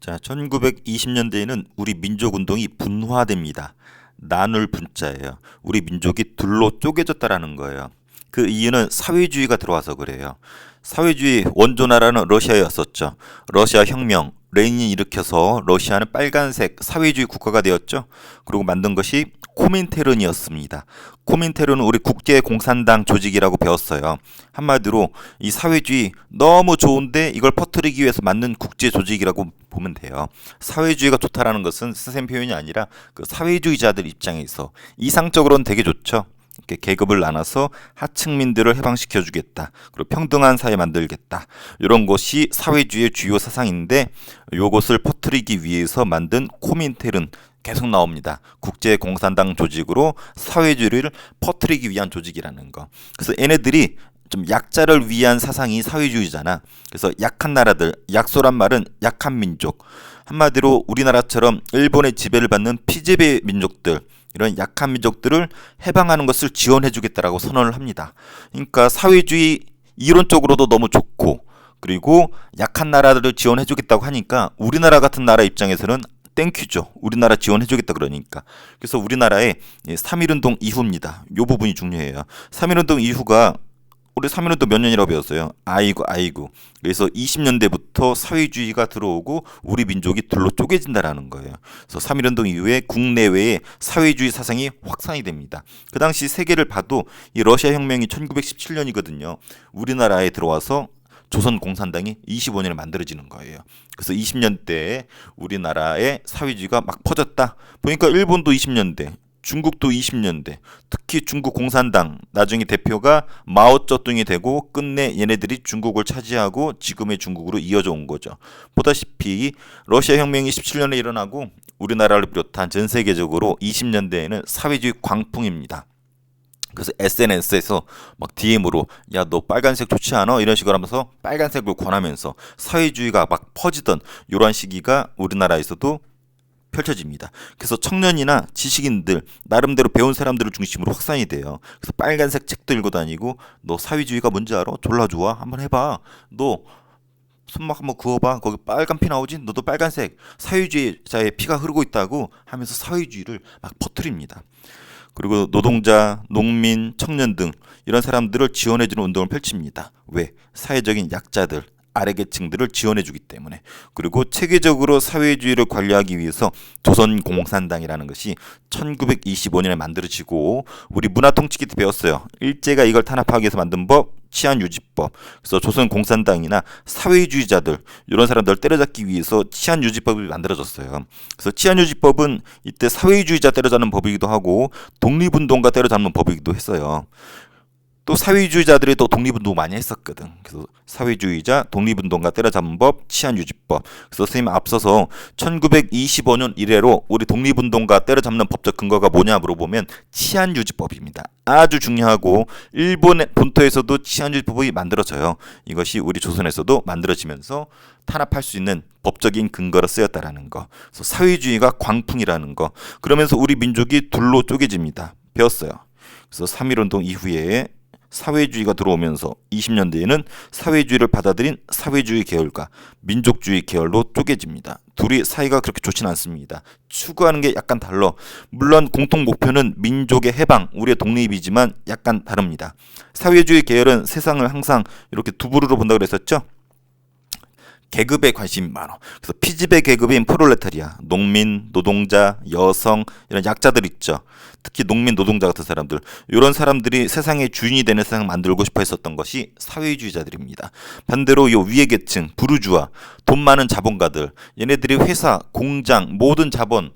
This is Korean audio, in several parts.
자, 1920년대에는 우리 민족운동이 분화됩니다. 나눌 분자예요. 우리 민족이 둘로 쪼개졌다라는 거예요. 그 이유는 사회주의가 들어와서 그래요. 사회주의 원조나라는 러시아였었죠. 러시아 혁명, 레닌이 일으켜서 러시아는 빨간색 사회주의 국가가 되었죠. 그리고 만든 것이 코민테른이었습니다. 코민테른은 우리 국제공산당 조직이라고 배웠어요. 한마디로 이 사회주의 너무 좋은데 이걸 퍼뜨리기 위해서 만든 국제 조직이라고 보면 돼요. 사회주의가 좋다라는 것은 선생님 표현이 아니라 그 사회주의자들 입장에서 이상적으로는 되게 좋죠. 이렇게 계급을 나눠서 하층민들을 해방시켜 주겠다. 그리고 평등한 사회 만들겠다. 이런 것이 사회주의의 주요 사상인데 이것을 퍼뜨리기 위해서 만든 코민테른 계속 나옵니다. 국제공산당 조직으로 사회주의를 퍼뜨리기 위한 조직이라는 거. 그래서 얘네들이 좀 약자를 위한 사상이 사회주의잖아. 그래서 약한 나라들, 약소란 말은 약한 민족. 한마디로 우리나라처럼 일본의 지배를 받는 피지배 민족들, 이런 약한 민족들을 해방하는 것을 지원해 주겠다라고 선언을 합니다. 그러니까 사회주의 이론적으로도 너무 좋고, 그리고 약한 나라들을 지원해 주겠다고 하니까 우리나라 같은 나라 입장에서는 땡큐죠. 우리나라 지원해 주겠다 그러니까. 그래서 우리나라의 3.1운동 이후입니다. 이 부분이 중요해요. 3.1운동 이후가 우리 3.1운동 몇 년이라고 배웠어요? 아이고. 그래서 20년대부터 사회주의가 들어오고 우리 민족이 둘로 쪼개진다라는 거예요. 그래서 3.1운동 이후에 국내외에 사회주의 사상이 확산이 됩니다. 그 당시 세계를 봐도 이 러시아 혁명이 1917년이거든요. 우리나라에 들어와서 조선공산당이 25년에 만들어지는 거예요. 그래서 20년대에 우리나라의 사회주의가 막 퍼졌다. 보니까 일본도 20년대, 중국도 20년대, 특히 중국 공산당 나중에 대표가 마오쩌둥이 되고 끝내 얘네들이 중국을 차지하고 지금의 중국으로 이어져 온 거죠. 보다시피 러시아 혁명이 17년에 일어나고 우리나라를 비롯한 전 세계적으로 20년대에는 사회주의 광풍입니다. 그래서 SNS에서 막 DM으로 야 너 빨간색 좋지 않아? 이런 식으로 하면서 빨간색을 권하면서 사회주의가 막 퍼지던 이러한 시기가 우리나라에서도 펼쳐집니다. 그래서 청년이나 지식인들 나름대로 배운 사람들을 중심으로 확산이 돼요. 그래서 빨간색 책도 읽고 다니고 너 사회주의가 뭔지 알아? 졸라 좋아. 한번 해봐. 너 손막 한번 그어봐. 거기 빨간 피 나오지? 너도 빨간색. 사회주의자의 피가 흐르고 있다고 하면서 사회주의를 막 퍼뜨립니다. 그리고 노동자, 농민, 청년 등 이런 사람들을 지원해주는 운동을 펼칩니다. 왜? 사회적인 약자들, 아래계층들을 지원해주기 때문에. 그리고 체계적으로 사회주의를 관리하기 위해서 조선공산당이라는 것이 1925년에 만들어지고 우리 문화통치기 때 배웠어요. 일제가 이걸 탄압하기 위해서 만든 법, 치안유지법. 그래서 조선공산당이나 사회주의자들 이런 사람들을 때려잡기 위해서 치안유지법이 만들어졌어요. 그래서 치안유지법은 이때 사회주의자 때려잡는 법이기도 하고 독립운동가 때려잡는 법이기도 했어요. 또 사회주의자들이 또 독립운동 많이 했었거든. 그래서 사회주의자, 독립운동가 때려잡는 법, 치안유지법. 그래서 선생님 앞서서 1925년 이래로 우리 독립운동가 때려잡는 법적 근거가 뭐냐 물어보면 치안유지법입니다. 아주 중요하고 일본의 본토에서도 치안유지법이 만들어져요. 이것이 우리 조선에서도 만들어지면서 탄압할 수 있는 법적인 근거로 쓰였다라는 거. 그래서 사회주의가 광풍이라는 거. 그러면서 우리 민족이 둘로 쪼개집니다. 배웠어요. 그래서 3.1운동 이후에 사회주의가 들어오면서 20년대에는 사회주의를 받아들인 사회주의 계열과 민족주의 계열로 쪼개집니다. 둘이 사이가 그렇게 좋지는 않습니다. 추구하는 게 약간 달라. 물론 공통 목표는 민족의 해방, 우리의 독립이지만 약간 다릅니다. 사회주의 계열은 세상을 항상 이렇게 두 부류로 본다고 그랬었죠. 계급에 관심이 많아. 그래서 피지배 계급인 프롤레타리아, 농민, 노동자, 여성 이런 약자들 있죠. 특히 농민, 노동자 같은 사람들 이런 사람들이 세상의 주인이 되는 세상을 만들고 싶어 했었던 것이 사회주의자들입니다. 반대로 요 위의 계층, 부르주아, 돈 많은 자본가들 얘네들이 회사, 공장, 모든 자본을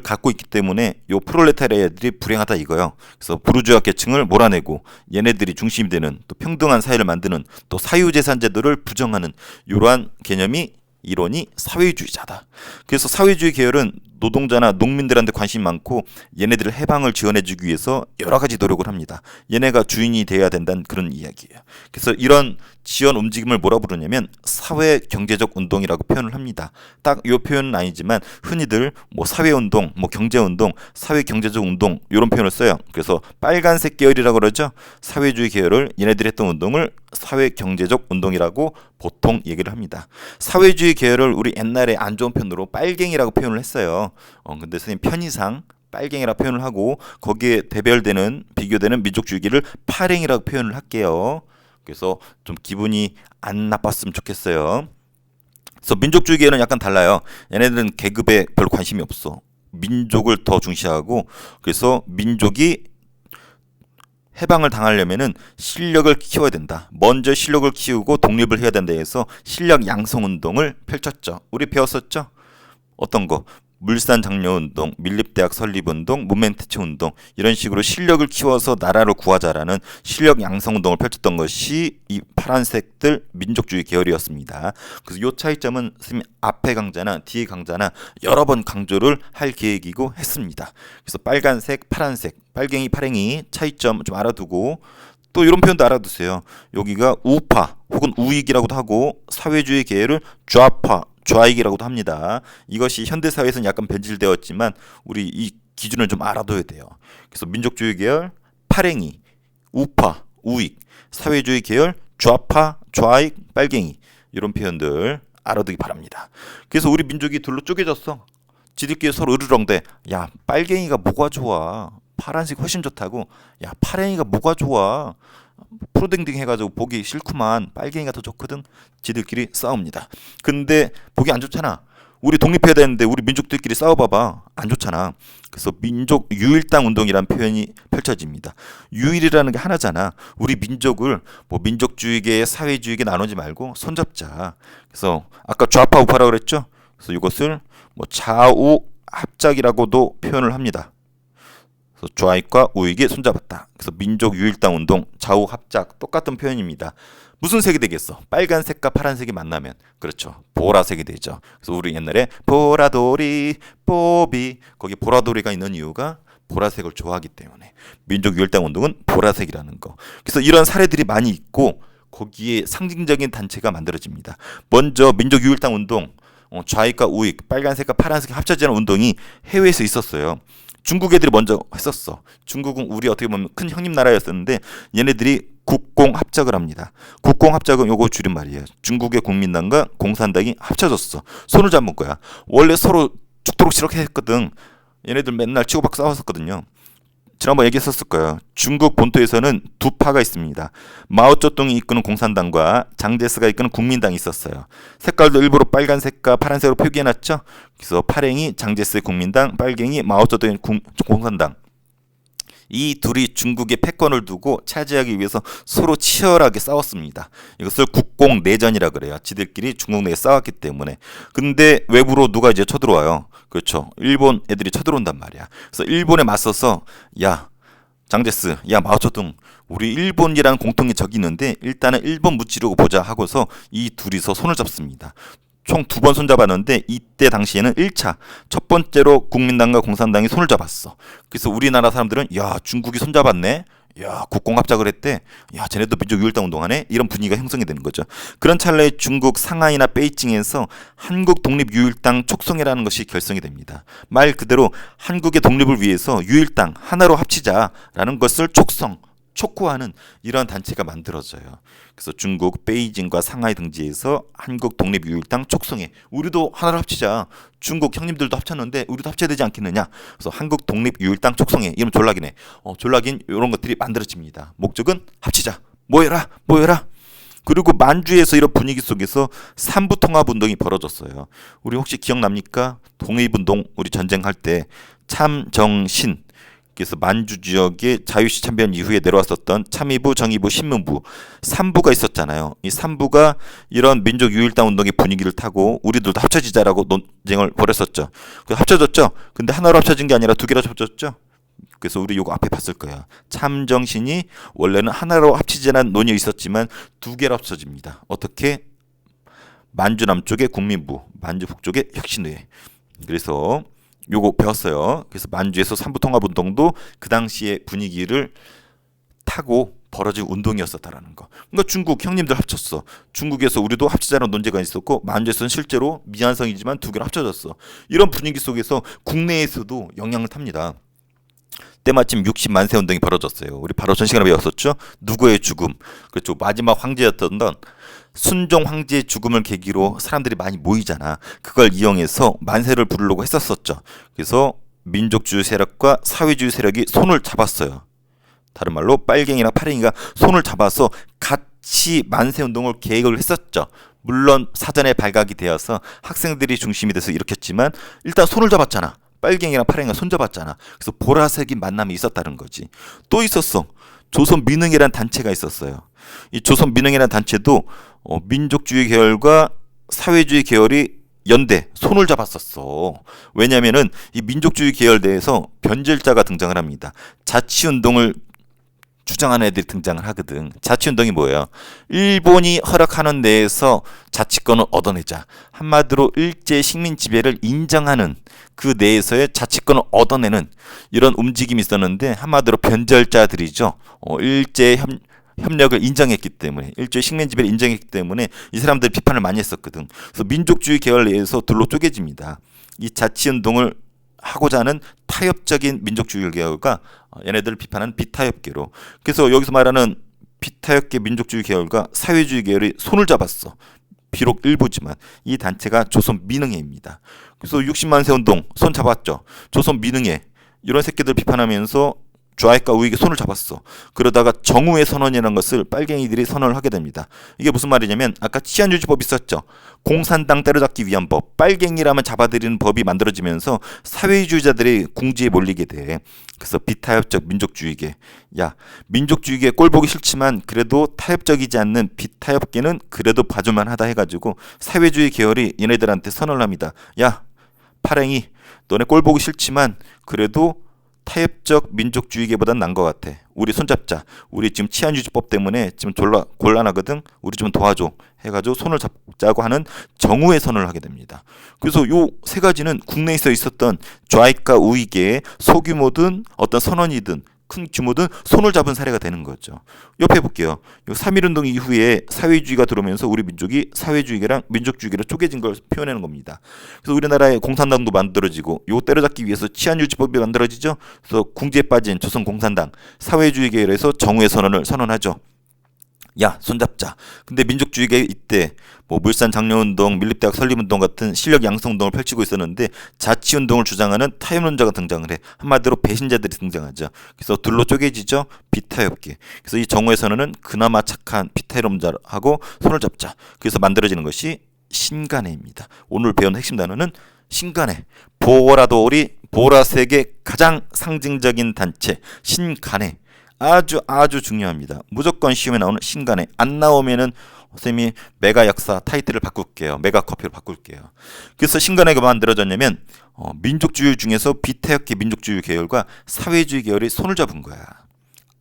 갖고 있기 때문에 요 프롤레타리아들이 불행하다 이거요. 그래서 부르주아 계층을 몰아내고 얘네들이 중심이 되는 또 평등한 사회를 만드는 또 사유재산 제도를 부정하는 이러한 개념이 이론이 사회주의자다. 그래서 사회주의 계열은 노동자나 농민들한테 관심이 많고 얘네들을 해방을 지원해주기 위해서 여러 가지 노력을 합니다. 얘네가 주인이 돼야 된다는 그런 이야기예요. 그래서 이런 지원 움직임을 뭐라 부르냐면 사회 경제적 운동이라고 표현을 합니다. 딱 이 표현은 아니지만 흔히들 뭐 사회 운동, 뭐 경제 운동, 사회 경제적 운동 이런 표현을 써요. 그래서 빨간색 계열이라고 그러죠. 사회주의 계열을 얘네들이 했던 운동을 사회 경제적 운동이라고 보통 얘기를 합니다. 사회주의 계열을 우리 옛날에 안 좋은 편으로 빨갱이라고 표현을 했어요. 근데 선생님 편의상 빨갱이라 표현을 하고 거기에 대별되는 비교되는 민족주의계를 파랭이라고 표현을 할게요. 그래서 좀 기분이 안 나빴으면 좋겠어요. 그래서 민족주의계는 약간 달라요. 얘네들은 계급에 별로 관심이 없어. 민족을 더 중시하고 그래서 민족이 해방을 당하려면은 실력을 키워야 된다. 먼저 실력을 키우고 독립을 해야 된다 해서 실력 양성 운동을 펼쳤죠. 우리 배웠었죠? 어떤 거? 물산 장려 운동, 밀립대학 설립 운동, 무멘트체 운동 이런 식으로 실력을 키워서 나라를 구하자라는 실력 양성 운동을 펼쳤던 것이 이 파란색들 민족주의 계열이었습니다. 그래서 이 차이점은 선생님 앞에 강좌나 뒤에 강좌나 여러 번 강조를 할 계획이고 했습니다. 그래서 빨간색, 파란색, 빨갱이, 파랭이 차이점 좀 알아두고 또 이런 표현도 알아두세요. 여기가 우파 혹은 우익이라고도 하고 사회주의 계열을 좌파 좌익이라고도 합니다. 이것이 현대사회에서는 약간 변질되었지만 우리 이 기준을 좀 알아둬야 돼요. 그래서 민족주의 계열, 파랭이, 우파, 우익, 사회주의 계열, 좌파, 좌익, 빨갱이 이런 표현들 알아두기 바랍니다. 그래서 우리 민족이 둘로 쪼개졌어. 지들끼리 서로 으르렁대. 야, 빨갱이가 뭐가 좋아? 파란색 훨씬 좋다고. 야, 파랭이가 뭐가 좋아? 프로댕댕 해가지고 보기 싫구만. 빨갱이가 더 좋거든. 지들끼리 싸웁니다. 근데 보기 안 좋잖아. 우리 독립해야 되는데 우리 민족들끼리 싸워봐봐. 안 좋잖아. 그래서 민족 유일당 운동이라는 표현이 펼쳐집니다. 유일이라는 게 하나잖아. 우리 민족을 뭐 민족주의계, 사회주의계 나누지 말고 손잡자. 그래서 아까 좌파 우파라고 그랬죠. 그래서 이것을 뭐 좌우 합작이라고도 표현을 합니다. 그래서 좌익과 우익이 손잡았다. 그래서 민족 유일당 운동, 좌우 합작 똑같은 표현입니다. 무슨 색이 되겠어? 빨간색과 파란색이 만나면 그렇죠. 보라색이 되죠. 그래서 우리 옛날에 보라돌이 뽀비 거기 보라돌이가 있는 이유가 보라색을 좋아하기 때문에 민족 유일당 운동은 보라색이라는 거. 그래서 이런 사례들이 많이 있고 거기에 상징적인 단체가 만들어집니다. 먼저 민족 유일당 운동 좌익과 우익, 빨간색과 파란색이 합쳐지는 운동이 해외에서 있었어요. 중국 애들이 먼저 했었어. 중국은 우리 어떻게 보면 큰 형님 나라였었는데 얘네들이 국공합작을 합니다. 국공합작은 요거 줄임말이에요. 중국의 국민당과 공산당이 합쳐졌어. 손을 잡은 거야. 원래 서로 죽도록 싫게 했거든. 얘네들 맨날 치고받고 싸웠었거든요. 지난번 얘기했었을 거예요. 중국 본토에서는 두 파가 있습니다. 마오쩌둥이 이끄는 공산당과 장제스가 이끄는 국민당이 있었어요. 색깔도 일부러 빨간색과 파란색으로 표기해놨죠. 그래서 파랭이 장제스의 국민당, 빨갱이 마오쩌둥의 공산당. 이 둘이 중국의 패권을 두고 차지하기 위해서 서로 치열하게 싸웠습니다. 이것을 국공내전이라 그래요. 지들끼리 중국 내에 싸웠기 때문에. 근데 외부로 누가 이제 쳐들어와요. 그렇죠. 일본 애들이 쳐들어온단 말이야. 그래서 일본에 맞서서 야 장제스, 야 마오쩌둥, 우리 일본이라는 공통의 적이 있는데 일단은 일본 무찌르고 보자 하고서 이 둘이서 손을 잡습니다. 총 2번 손잡았는데 이때 당시에는 1차 첫 번째로 국민당과 공산당이 손을 잡았어. 그래서 우리나라 사람들은 야 중국이 손잡았네. 야 국공합작을 했대. 야 쟤네도 민족 유일당 운동하네. 이런 분위기가 형성이 되는 거죠. 그런 찰나에 중국 상하이나 베이징에서 한국 독립 유일당 촉성이라는 것이 결성이 됩니다. 말 그대로 한국의 독립을 위해서 유일당 하나로 합치자라는 것을 촉구하는 이러한 단체가 만들어져요. 그래서 중국 베이징과 상하이 등지에서 한국 독립 유일당 촉성해. 우리도 하나로 합치자. 중국 형님들도 합쳤는데 우리도 합쳐야 되지 않겠느냐. 그래서 한국 독립 유일당 촉성해. 이러면 졸락이네. 졸락인 이런 것들이 만들어집니다. 목적은 합치자. 모여라. 그리고 만주에서 이런 분위기 속에서 삼부통합운동이 벌어졌어요. 우리 혹시 기억납니까? 독립운동 우리 전쟁할 때 참정신 그래서 만주 지역의 자유시 참변 이후에 내려왔었던 참의부, 정의부, 신문부 3부가 있었잖아요. 이 3부가 이런 민족 유일당 운동의 분위기를 타고 우리들도 합쳐지자라고 논쟁을 벌였었죠. 합쳐졌죠. 근데 하나로 합쳐진 게 아니라 2개로 합쳐졌죠. 그래서 우리 요거 앞에 봤을 거예요. 참정신이 원래는 하나로 합치자는 논의가 있었지만 2개로 합쳐집니다. 어떻게? 만주 남쪽의 국민부, 만주 북쪽의 혁신회. 그래서 요거 배웠어요. 그래서 만주에서 삼부통합운동도 그 당시의 분위기를 타고 벌어진 운동이었었다라는 거. 그러니까 중국 형님들 합쳤어. 중국에서 우리도 합치자는 논제가 있었고 만주에서는 실제로 미완성이지만 두 개를 합쳐졌어. 이런 분위기 속에서 국내에서도 영향을 탑니다. 때마침 60만세 운동이 벌어졌어요. 우리 바로 전 시간에 배웠었죠. 누구의 죽음. 그렇죠. 마지막 황제였던 순종 황제의 죽음을 계기로 사람들이 많이 모이잖아. 그걸 이용해서 만세를 부르려고 했었었죠. 그래서 민족주의 세력과 사회주의 세력이 손을 잡았어요. 다른 말로 빨갱이나 파랭이가 손을 잡아서 같이 만세 운동을 계획을 했었죠. 물론 사전에 발각이 되어서 학생들이 중심이 돼서 일으켰지만 일단 손을 잡았잖아. 빨갱이랑 파랭이가 손잡았잖아. 그래서 보라색인 만남이 있었다는 거지. 또 있었어. 조선민흥회라는 단체가 있었어요. 이 조선민흥회라는 단체도 민족주의 계열과 사회주의 계열이 연대 손을 잡았었어. 왜냐면은 이 민족주의 계열 내에서 변절자가 등장을 합니다. 자치운동을 주장하는 애들이 등장을 하거든. 자치운동이 뭐예요? 일본이 허락하는 내에서 자치권을 얻어내자. 한마디로 일제 식민 지배를 인정하는 그 내에서의 자치권을 얻어내는 이런 움직임이 있었는데 한마디로 변절자들이죠. 일제 협력을 인정했기 때문에 일제 식민 지배를 인정했기 때문에 이 사람들 비판을 많이 했었거든. 그래서 민족주의 계열 내에서 둘로 쪼개집니다. 이 자치운동을 하고자 하는 타협적인 민족주의 계열과 얘네들을 비판하는 비타협계로. 그래서 여기서 말하는 비타협계 민족주의 계열과 사회주의 계열이 손을 잡았어. 비록 일부지만 이 단체가 조선민흥회입니다. 그래서 60만세 운동 손 잡았죠. 조선민흥회 이런 새끼들 비판하면서 좌익과 우익의 손을 잡았어. 그러다가 정우의 선언이라는 것을 빨갱이들이 선언을 하게 됩니다. 이게 무슨 말이냐면 아까 치안유지법 있었죠. 공산당 때려잡기 위한 법, 빨갱이라면 잡아들이는 법이 만들어지면서 사회주의자들이 궁지에 몰리게 돼. 그래서 비타협적 민족주의계. 야, 민족주의계 꼴 보기 싫지만 그래도 타협적이지 않는 비타협계는 그래도 봐줄만 하다 해가지고 사회주의 계열이 얘네들한테 선언을 합니다. 야, 파랭이 너네 꼴 보기 싫지만 그래도 타협적 민족주의계보단 난 것 같아. 우리 손잡자. 우리 지금 치안유지법 때문에 지금 졸라 곤란하거든. 우리 좀 도와줘. 해가지고 손을 잡자고 하는 정우의 선언을 하게 됩니다. 그래서 요 세 가지는 국내에서 있었던 좌익과 우익의 소규모든 어떤 선언이든 큰 규모든 손을 잡은 사례가 되는 거죠. 옆에 볼게요. 3.1운동 이후에 사회주의가 들어오면서 우리 민족이 사회주의계랑 민족주의계로 쪼개진 걸 표현하는 겁니다. 그래서 우리나라에 공산당도 만들어지고 요 때려잡기 위해서 치안유지법이 만들어지죠. 그래서 궁지에 빠진 조선공산당 사회주의계열에서 정우의 선언을 선언하죠. 야, 손잡자. 근데 민족주의계 이때 뭐 물산 장려운동, 밀립대학 설립운동 같은 실력 양성운동을 펼치고 있었는데 자치운동을 주장하는 타협론자가 등장을 해. 한마디로 배신자들이 등장하죠. 그래서 둘로 쪼개지죠. 비타협계. 그래서 이 정오의 선언은 그나마 착한 비타협론자하고 손을 잡자. 그래서 만들어지는 것이 신간회입니다. 오늘 배운 핵심 단어는 신간회. 보라돌이 보라색의 가장 상징적인 단체 신간회. 아주 중요합니다. 무조건 시험에 나오는 신간회. 안 나오면은 선생님이 메가 역사 타이틀을 바꿀게요. 메가 커피로 바꿀게요. 그래서 신간회가 만들어졌냐면 민족주의 중에서 비타협계 민족주의 계열과 사회주의 계열이 손을 잡은 거야.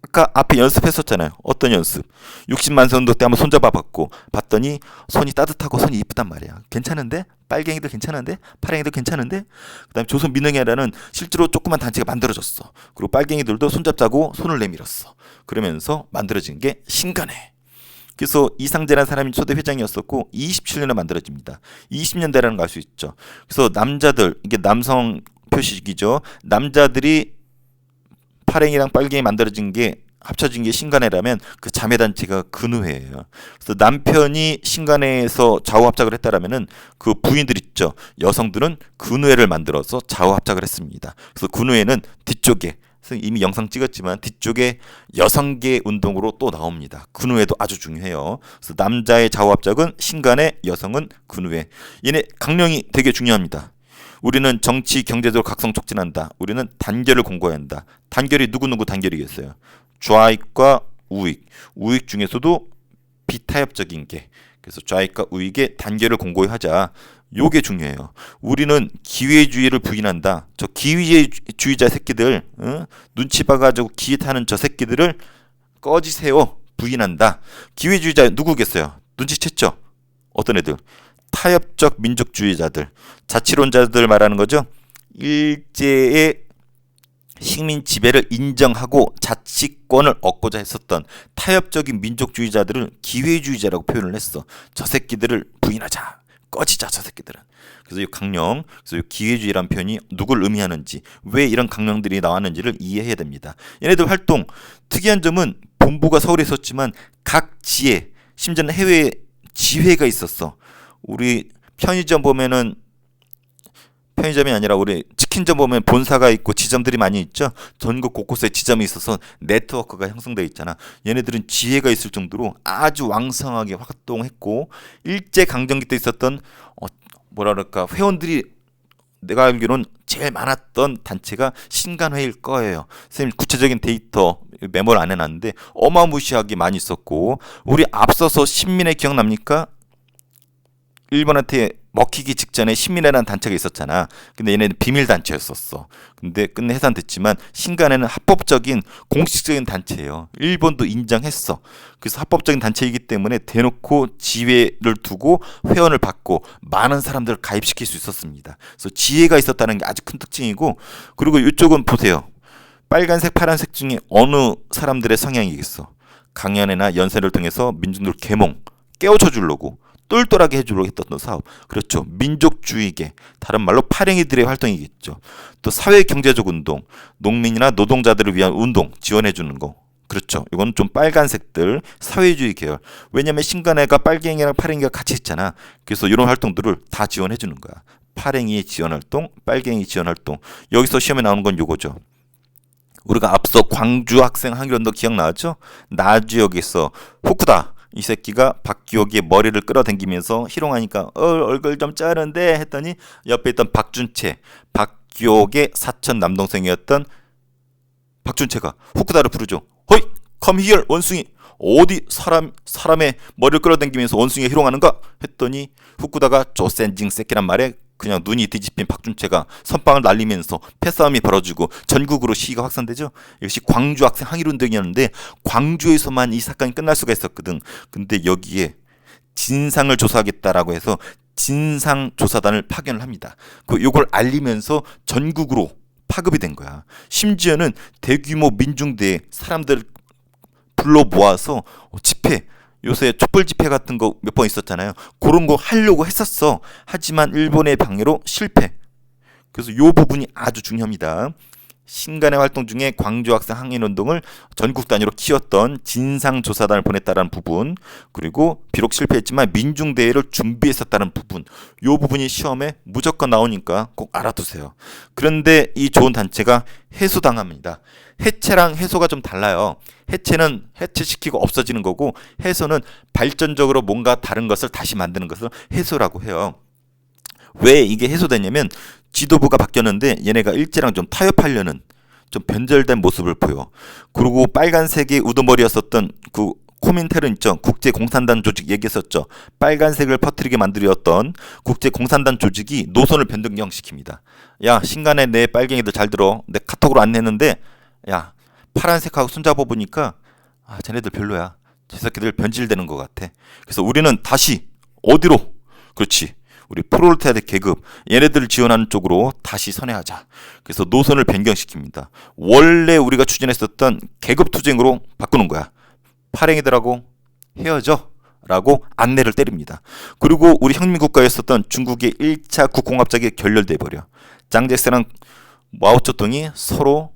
아까 앞에 연습했었잖아요. 어떤 연습? 60만세 운동 때 한번 손잡아봤고 봤더니 손이 따뜻하고 손이 이쁘단 말이야. 괜찮은데? 빨갱이들 괜찮은데? 파랭이들 괜찮은데? 그 다음에 조선민흥회라는 실제로 조그만 단체가 만들어졌어. 그리고 빨갱이들도 손잡자고 손을 내밀었어. 그러면서 만들어진 게 신간회. 그래서 이상재라는 사람이 초대 회장이었었고 27년에 만들어집니다. 20년대라는 걸 알 수 있죠. 그래서 남자들, 이게 남성 표식이죠. 남자들이 파랭이랑 빨갱이 만들어진 게 합쳐진 게 신간회라면 그 자매단체가 근우회예요. 그래서 남편이 신간회에서 좌우합작을 했다라면은 그 부인들 있죠. 여성들은 근우회를 만들어서 좌우합작을 했습니다. 그래서 근우회는 뒤쪽에 이미 영상 찍었지만 뒤쪽에 여성계 운동으로 또 나옵니다. 근우회도 아주 중요해요. 그래서 남자의 좌우합작은 신간회, 여성은 근우회. 얘네 강령이 되게 중요합니다. 우리는 정치, 경제적으로 각성 촉진한다. 우리는 단결을 공고해야 한다. 단결이 누구누구 단결이겠어요? 좌익과 우익. 우익 중에서도 비타협적인 게. 그래서 좌익과 우익의 단결을 공고히 하자. 요게 중요해요. 우리는 기회주의를 부인한다. 저 기회주의자 새끼들, 눈치 봐가지고 기회 타는 저 새끼들을 꺼지세요. 부인한다. 기회주의자 누구겠어요? 눈치챘죠? 어떤 애들? 타협적 민족주의자들, 자치론자들 말하는 거죠. 일제의 식민 지배를 인정하고 자치권을 얻고자 했었던 타협적인 민족주의자들은 기회주의자라고 표현을 했어. 저 새끼들을 부인하자. 꺼지자 저 새끼들은. 그래서 이 강령, 그래서 이 기회주의란 표현이 누굴 의미하는지, 왜 이런 강령들이 나왔는지를 이해해야 됩니다. 얘네들 활동 특이한 점은 본부가 서울에 있었지만 각 지에, 심지어는 해외에 지회가 있었어. 우리 편의점 보면은, 편의점이 아니라 우리 치킨점 보면 본사가 있고 지점들이 많이 있죠. 전국 곳곳에 지점이 있어서 네트워크가 형성되어 있잖아. 얘네들은 지혜가 있을 정도로 아주 왕성하게 활동했고, 일제 강점기 때 있었던 뭐라 그럴까, 회원들이 내가 알기로는 제일 많았던 단체가 신간회일 거예요. 선생님 구체적인 데이터 메모를 안 해놨는데 어마무시하게 많이 있었고, 우리 앞서서 신민회 기억납니까? 일본한테 먹히기 직전에 신민회라는 단체가 있었잖아. 근데 얘네는 비밀 단체였었어. 근데 끝내 해산됐지만 신간회는 합법적인 공식적인 단체예요. 일본도 인정했어. 그래서 합법적인 단체이기 때문에 대놓고 지회를 두고 회원을 받고 많은 사람들을 가입시킬 수 있었습니다. 그래서 지혜가 있었다는 게 아주 큰 특징이고, 그리고 이쪽은 보세요. 빨간색, 파란색 중에 어느 사람들의 성향이겠어? 강연회나 연설을 통해서 민중들 계몽 깨우쳐 주려고, 똘똘하게 해주려고 했던 사업. 그렇죠. 민족주의계, 다른 말로 파랭이들의 활동이겠죠. 또 사회경제적 운동, 농민이나 노동자들을 위한 운동 지원해주는 거. 그렇죠. 이건 좀 빨간색들, 사회주의 계열. 왜냐면 신간회가 빨갱이랑 파랭이가 같이 있잖아. 그래서 이런 활동들을 다 지원해주는 거야. 파랭이 지원활동, 빨갱이 지원활동. 여기서 시험에 나오는 건 요거죠. 우리가 앞서 광주 학생 항일운동 기억나죠? 나주역에서 후쿠다, 이 새끼가 박기옥의 머리를 끌어당기면서 희롱하니까 얼굴 좀 자른데 했더니 옆에 있던 박준채, 박기옥의 사촌 남동생이었던 박준채가 후쿠다를 부르죠. 허이 come here 원숭이, 어디 사람의 머리를 끌어당기면서 원숭이가 희롱하는가 했더니 후쿠다가 조센징 새끼란 말에 그냥 눈이 뒤집힌 박준채가 선빵을 날리면서 패싸움이 벌어지고 전국으로 시위가 확산되죠. 역시 광주 학생 항일운동이었는데 광주에서만 이 사건이 끝날 수가 있었거든. 근데 여기에 진상을 조사하겠다라고 해서 진상조사단을 파견을 합니다. 요걸 알리면서 전국으로 파급이 된 거야. 심지어는 대규모 민중대에 사람들 불러 모아서 집회, 요새 촛불 집회 같은 거 몇 번 있었잖아요. 그런 거 하려고 했었어. 하지만 일본의 방해로 실패. 그래서 요 부분이 아주 중요합니다. 신간의 활동 중에 광주 학생 항일운동을 전국 단위로 키웠던 진상조사단을 보냈다는 부분, 그리고 비록 실패했지만 민중대회를 준비했었다는 부분, 요 부분이 시험에 무조건 나오니까 꼭 알아두세요. 그런데 이 좋은 단체가 해소당합니다. 해체랑 해소가 좀 달라요. 해체는 해체시키고 없어지는 거고, 해소는 발전적으로 뭔가 다른 것을 다시 만드는 것을 해소라고 해요. 왜 이게 해소되냐면 지도부가 바뀌었는데 얘네가 일제랑 좀 타협하려는 좀 변절된 모습을 보여. 그리고 빨간색이 우두머리였었던 그 코민테른 있죠. 국제공산당 조직 얘기했었죠. 빨간색을 퍼뜨리게 만들었던 국제공산당 조직이 노선을 변경시킵니다. 야, 신간에 내 빨갱이들 잘 들어. 내 카톡으로 안냈는데 야, 파란색하고 손잡아 보니까 쟤네들 별로야. 저 새끼들 변질되는 것 같아. 그래서 우리는 다시 어디로? 그렇지. 우리 프롤레타리아 계급, 얘네들을 지원하는 쪽으로 다시 선회하자. 그래서 노선을 변경시킵니다. 원래 우리가 추진했었던 계급투쟁으로 바꾸는 거야. 파랭이들하고 헤어져 라고 안내를 때립니다. 그리고 우리 혁민국가였었던 중국의 1차 국공합작이 결렬돼 버려. 짱제스랑 마오쩌둥이 서로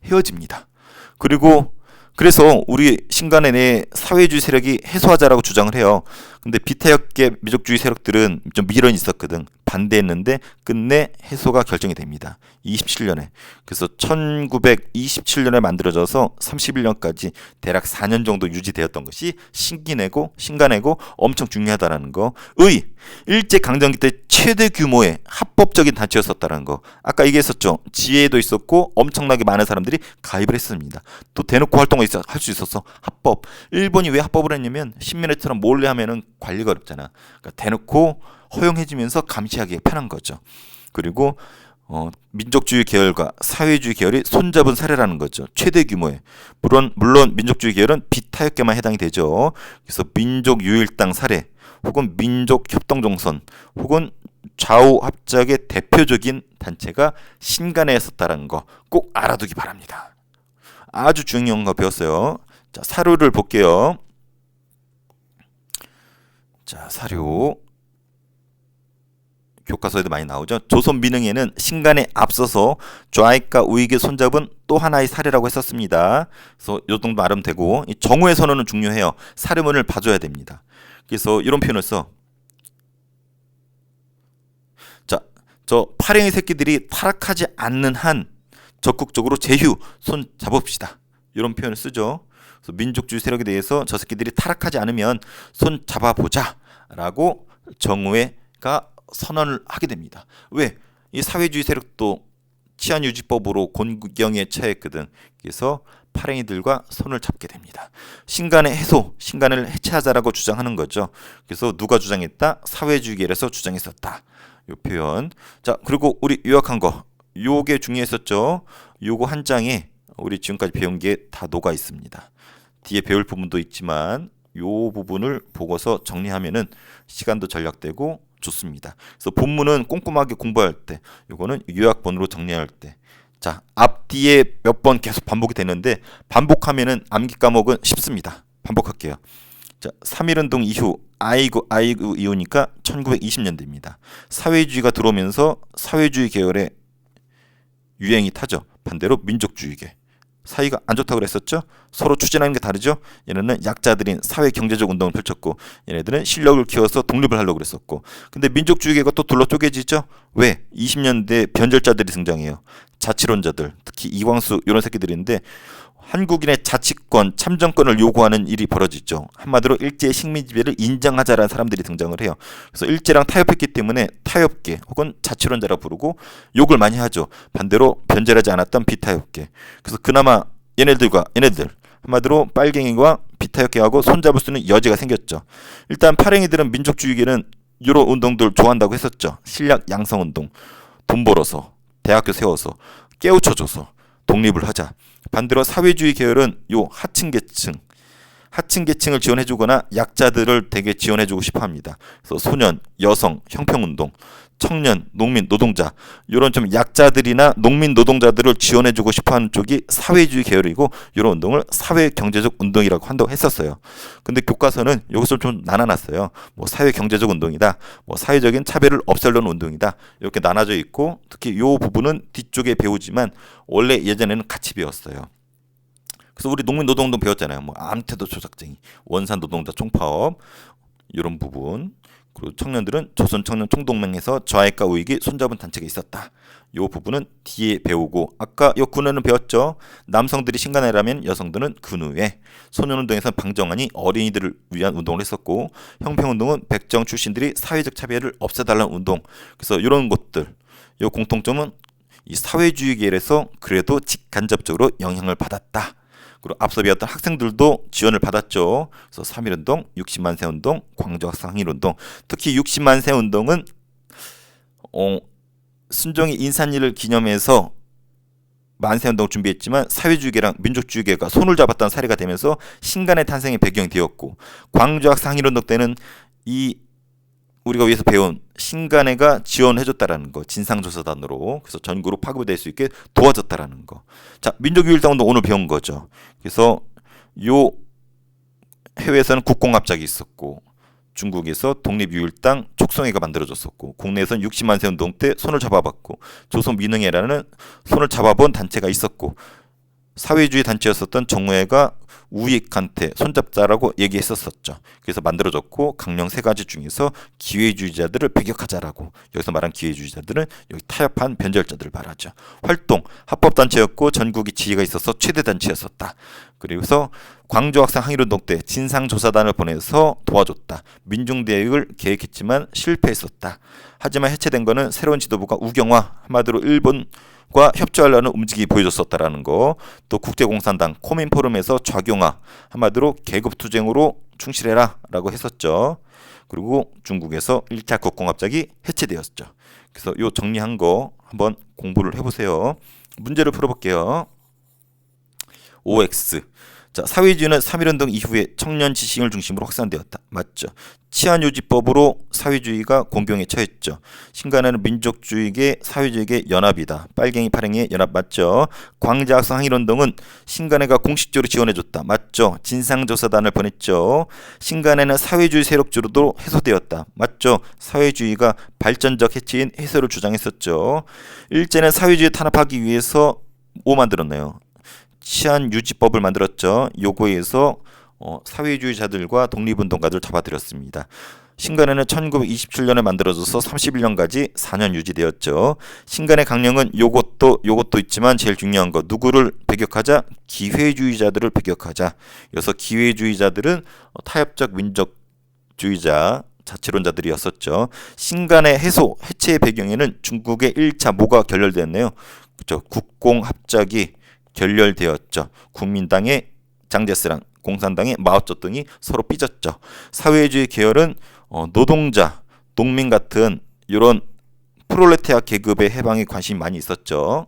헤어집니다. 그리고 그래서 우리 신간의 내 사회주의 세력이 해소하자라고 주장을 해요. 근데 비타협계 민족주의 세력들은 좀 미련이 있었거든. 반대했는데 끝내 해소가 결정이 됩니다. 27년에. 그래서 1927년에 만들어져서 31년까지 대략 4년 정도 유지되었던 것이 신간회고 엄청 중요하다는 거. 일제 강점기 때 최대 규모의 합법적인 단체였었다는 거. 아까 얘기했었죠. 지혜도 있었고 엄청나게 많은 사람들이 가입을 했습니다. 또 대놓고 활동을 할 수 있었어. 합법. 일본이 왜 합법을 했냐면 신민회처럼 몰래 하면은 관리가 어렵잖아. 그러니까 대놓고 허용해주면서 감시하기 편한 거죠. 그리고 민족주의 계열과 사회주의 계열이 손잡은 사례라는 거죠. 최대 규모의. 물론 민족주의 계열은 비타협계만 해당이 되죠. 그래서 민족유일당 사례, 혹은 민족협동종선, 혹은 좌우 합작의 대표적인 단체가 신간회였었다는 거 꼭 알아두기 바랍니다. 아주 중요한 거 배웠어요. 자, 사료를 볼게요. 자, 사료. 교과서에도 많이 나오죠. 조선 민흥회는 신간에 앞서서 좌익과 우익의 손잡은 또 하나의 사례라고 했었습니다. 그래서 이 정도 알으면 되고, 이 정오의 선언은 중요해요. 사료문을 봐줘야 됩니다. 그래서 이런 표현을 써. 자, 저 파랭이 새끼들이 타락하지 않는 한 적극적으로 제휴 손 잡읍시다. 이런 표현을 쓰죠. 그래서 민족주의 세력에 대해서 저 새끼들이 타락하지 않으면 손 잡아보자라고 정오회가 선언을 하게 됩니다. 왜? 이 사회주의 세력도 치안유지법으로 곤경에 처했거든. 그래서 파랭이들과 손을 잡게 됩니다. 신간의 해소, 신간을 해체하자라고 주장하는 거죠. 그래서 누가 주장했다? 사회주의계에서 주장했었다. 요 표현. 자, 그리고 우리 요약한 거. 요게 중요했었죠. 요거 한 장에 우리 지금까지 배운 게 다 녹아 있습니다. 뒤에 배울 부분도 있지만 요 부분을 보고서 정리하면은 시간도 절약되고 좋습니다. 그래서 본문은 꼼꼼하게 공부할 때, 요거는 요약본으로 정리할 때. 자, 앞뒤에 몇 번 계속 반복이 되는데 반복하면은 암기 과목은 쉽습니다. 반복할게요. 자, 3.1운동 이후 아이고 이후니까 1920년대입니다. 사회주의가 들어오면서 사회주의 계열의 유행이 타죠. 반대로 민족주의계. 사이가 안 좋다고 그랬었죠. 서로 추진하는 게 다르죠. 얘네는 약자들인 사회 경제적 운동을 펼쳤고 얘네들은 실력을 키워서 독립을 하려고 그랬었고, 근데 민족주의계가 또 둘러 쪼개지죠. 왜? 20년대 변절자들이 등장해요. 자치론자들, 특히 이광수 이런 새끼들인데 한국인의 자치권, 참정권을 요구하는 일이 벌어지죠. 한마디로 일제의 식민지배를 인정하자라는 사람들이 등장을 해요. 그래서 일제랑 타협했기 때문에 타협계 혹은 자치론자라 부르고 욕을 많이 하죠. 반대로 변절하지 않았던 비타협계. 그래서 그나마 얘네들 한마디로 빨갱이와 비타협계하고 손잡을 수 있는 여지가 생겼죠. 일단 파랭이들은 민족주의계는 이런 운동들 좋아한다고 했었죠. 실력 양성운동, 돈 벌어서 대학교 세워서 깨우쳐줘서 독립을 하자. 반대로 사회주의 계열은 요 하층계층을 지원해주거나 약자들을 되게 지원해주고 싶어합니다. 그래서 소년, 여성, 형평운동, 청년, 농민, 노동자 이런 좀 약자들이나 농민, 노동자들을 지원해주고 싶어하는 쪽이 사회주의 계열이고 이런 운동을 사회경제적 운동이라고 한다고 했었어요. 근데 교과서는 여기서 좀 나눠놨어요. 뭐 사회경제적 운동이다, 뭐 사회적인 차별을 없애려는 운동이다 이렇게 나눠져 있고, 특히 이 부분은 뒤쪽에 배우지만 원래 예전에는 같이 배웠어요. 그래서 우리 농민 노동운동 배웠잖아요. 뭐 암태도 조작쟁이, 원산 노동자 총파업 이런 부분. 그리고 청년들은 조선 청년 총동맹에서 좌익과 우익이 손잡은 단체가 있었다. 이 부분은 뒤에 배우고, 아까 이 군우는 배웠죠. 남성들이 신간회라면 여성들은 근우회. 소년운동에서는 방정환이 어린이들을 위한 운동을 했었고, 형평운동은 백정 출신들이 사회적 차별을 없애달라는 운동. 그래서 이런 것들, 이 공통점은 이 사회주의 계열에서 그래도 직간접적으로 영향을 받았다. 그리고 앞서 배웠던 학생들도 지원을 받았죠. 그래서 3.1운동, 60만세 운동, 광주학생 항일운동. 특히 60만세 운동은 순종의 인산일을 기념해서 만세운동을 준비했지만 사회주의계랑 민족주의계가 손을 잡았다는 사례가 되면서 신간의 탄생의 배경이 되었고, 광주학생 항일운동 때는 이 우리가 위에서 배운 신간회가 지원해줬다라는 거, 진상조사단으로. 그래서 전국으로 파급될 수 있게 도와줬다라는 거. 자, 민족유일당운동 오늘 배운 거죠. 그래서 요 해외에서는 국공합작이 있었고, 중국에서 독립유일당 촉성회가 만들어졌었고, 국내에서는 60만세 운동 때 손을 잡아봤고, 조선민흥회라는 손을 잡아본 단체가 있었고, 사회주의 단체였었던 정오회가 우익한테 손잡자라고 얘기했었었죠. 그래서 만들어졌고, 강령 세 가지 중에서 기회주의자들을 배격하자라고. 여기서 말한 기회주의자들은 여기 타협한 변절자들을 말하죠. 활동, 합법단체였고 전국이 지위가 있어서 최대 단체였었다. 그래서 광주학생 항일운동 때 진상조사단을 보내서 도와줬다. 민중대역을 계획했지만 실패했었다. 하지만 해체된 거는 새로운 지도부가 우경화, 한마디로 일본과 협조하려는 움직임이 보여줬었다라는 거. 또 국제공산당 코민포럼에서 좌경화, 한마디로 계급투쟁으로 충실해라 라고 했었죠. 그리고 중국에서 1차 국공합작이 해체되었죠. 그래서 요 정리한 거 한번 공부를 해보세요. 문제를 풀어볼게요. OX. 자, 사회주의는 3.1운동 이후에 청년 지식인을 중심으로 확산되었다. 맞죠? 치안유지법으로 사회주의가 공경에 처했죠. 신간에는 민족주의계 사회주의계 연합이다. 빨갱이 파랭이의 연합 맞죠? 광자학생 항일운동은 신간에가 공식적으로 지원해줬다. 맞죠? 진상조사단을 보냈죠. 신간에는 사회주의 세력주로도 해소되었다. 맞죠? 사회주의가 발전적 해체인 해소를 주장했었죠. 일제는 사회주의 탄압하기 위해서 뭐 만들었나요? 치안유지법을 만들었죠. 요거에서 사회주의자들과 독립운동가들을 잡아들였습니다. 신간에는 1927년에 만들어져서 31년까지 4년 유지되었죠. 신간의 강령은 요것도 있지만 제일 중요한 거 누구를 배격하자? 기회주의자들을 배격하자. 그래서 기회주의자들은 타협적 민족주의자 자치론자들이었었죠. 신간의 해체의 배경에는 중국의 1차 뭐가 결렬되었네요. 그렇죠. 국공합작이 결렬되었죠. 국민당의 장제스랑 공산당의 마오쩌둥이 서로 삐졌죠. 사회주의 계열은 노동자, 농민 같은 이런 프롤레타리아 계급의 해방에 관심이 많이 있었죠.